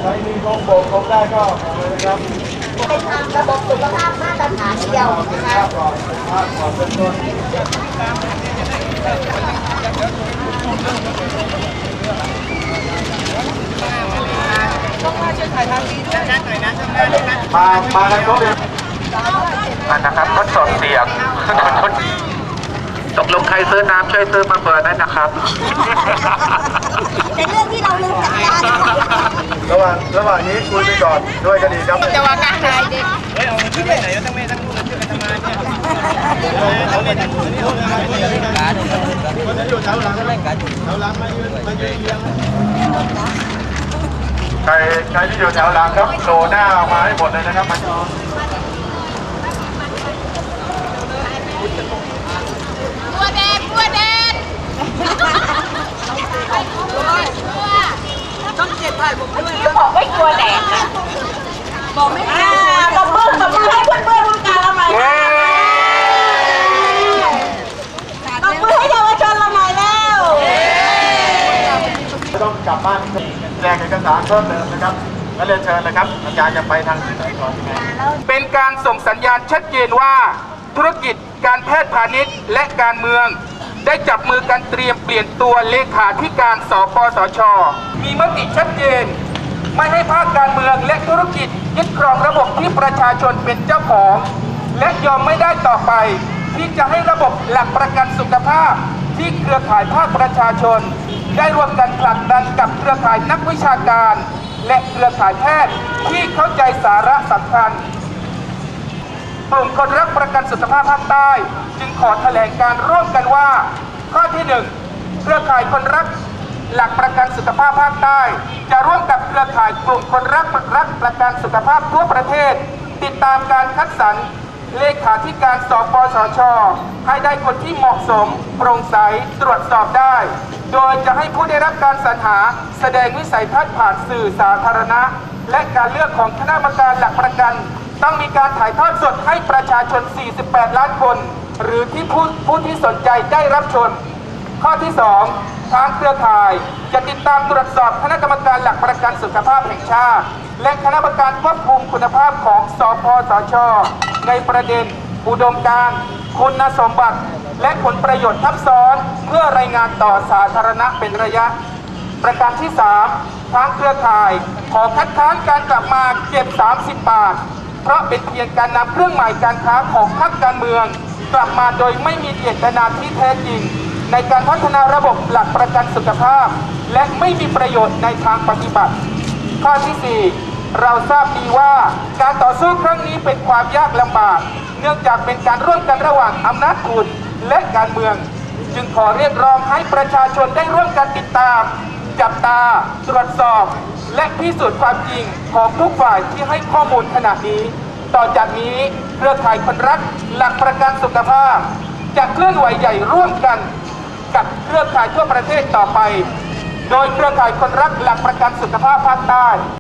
รมีโครงโบกโครงได้ก็ออกเลยนะครับเป็นระบบสุขภาพมาตรฐานเดียวนะคะก่อนภาพก่อนเป็นต้นมากันครบเลยนะครับทดสอบเสียงตกลงใครซื้อน้ำช่วยซื้อมาเปิดได้นะครับ เป็นเรื่องที่เราลืมจัดการระหว่างนี้คุยไปก่อนด้วยก็ดีครับจะว่าการอะไรเด็กเอาเงินที่ไหนตั้งแม่ตั้งลูกตั้งชื่อกันทำงานเนี่ยตั้งแม่ตั้งลูกนี่ลูกมาคนจะอยู่แถวหลังแถวหลังมายืนเรียงใครที่อยู่แถวหลังครับโผล่หน้าออกมาให้หมดเลยนะครับมาตัวแดงต้องเจ็บถ่ายผมด้วยก็บอกไม่กลัวแดงนะบอกไม่กลัวตบมือให้เพื่อนๆวงการละไมตบมือให้เยาวชนละไมแล้วต้องกลับบ้านแจกเอกสารเพิ่มเติมนะครับแล้วเรียนเชิญเลยครับอาจารย์จะไปทางไหนก่อนเป็นการส่งสัญญาณชัดเจนว่าธุรกิจการแพทย์พาณิชย์และการเมืองได้จับมือกันเตรียมเปลี่ยนตัวเลขาธิการสปสช.มีมติชัดเจนไม่ให้ภาคการเมืองและธุรกิจยึดครองระบบที่ประชาชนเป็นเจ้าของและยอมไม่ได้ต่อไปที่จะให้ระบบหลักประกันสุขภาพที่เครือข่ายภาคประชาชนได้ร่วมกันผลักดันกับเครือข่ายนักวิชาการและเครือข่ายแพทย์ที่เข้าใจสาระสำคัญกลุ่มคนรักประกันสุขภาพภาคใต้จึงขอแถลงการร่วมกันว่าข้อที่ 1 เครือข่ายคนรักหลักประกันสุขภาพภาคใต้จะร่วมกับเครือข่ายกลุ่มคนรักประกันสุขภาพทั่วประเทศติดตามการคัดสรรเลขาธิการสปสช.ให้ได้คนที่เหมาะสมโปร่งใสตรวจสอบได้โดยจะให้ผู้ได้รับการสรรหาแสดงวิสัยทัศน์ผ่านสื่อสาธารณะและการเลือกของคณะกรรมการหลักประกันต้องมีการถ่ายทอดสดให้ประชาชน 48 ล้านคน หรือที่ผู้ที่สนใจได้รับชม ข้อที่ 2 ทางเครือข่ายจะติดตามตรวจสอบคณะกรรมการหลักประกันสุขภาพแห่งชาติและคณะกรรมการควบคุมคุณภาพของสปสช.ในประเด็นอุดมการณ์คุณสมบัติและผลประโยชน์ทับซ้อนเพื่อรายงานต่อสาธารณะเป็นระยะประการที่ 3 ทางเครือข่ายขอคัดค้านการกลับมาเก็บ 30 บาทเพราะเป็นเพียงการนำเครื่องหมายการค้าของพรรคการเมืองกลับมาโดยไม่มีเจตนาที่แท้จริงในการพัฒนาระบบหลักประกันสุขภาพและไม่มีประโยชน์ในทางปฏิบัติข้อที่ 4 เราทราบดีว่าการต่อสู้ครั้งนี้เป็นความยากลำบากเนื่องจากเป็นการร่วมกันระหว่างอำนาจทุนและการเมืองจึงขอเรียกร้องให้ประชาชนได้ร่วมกันติดตามจับตาตรวจสอบและพิสูจน์ความจริงของทุกฝ่ายที่ให้ข้อมูลขณะนี้ต่อจากนี้เครือข่ายคนรักหลักประกันสุขภาพจะเคลื่อนไหวใหญ่ร่วมกันกับเครือข่ายทั่วประเทศต่อไปโดยเครือข่ายคนรักหลักประกันสุขภาพภาคใต้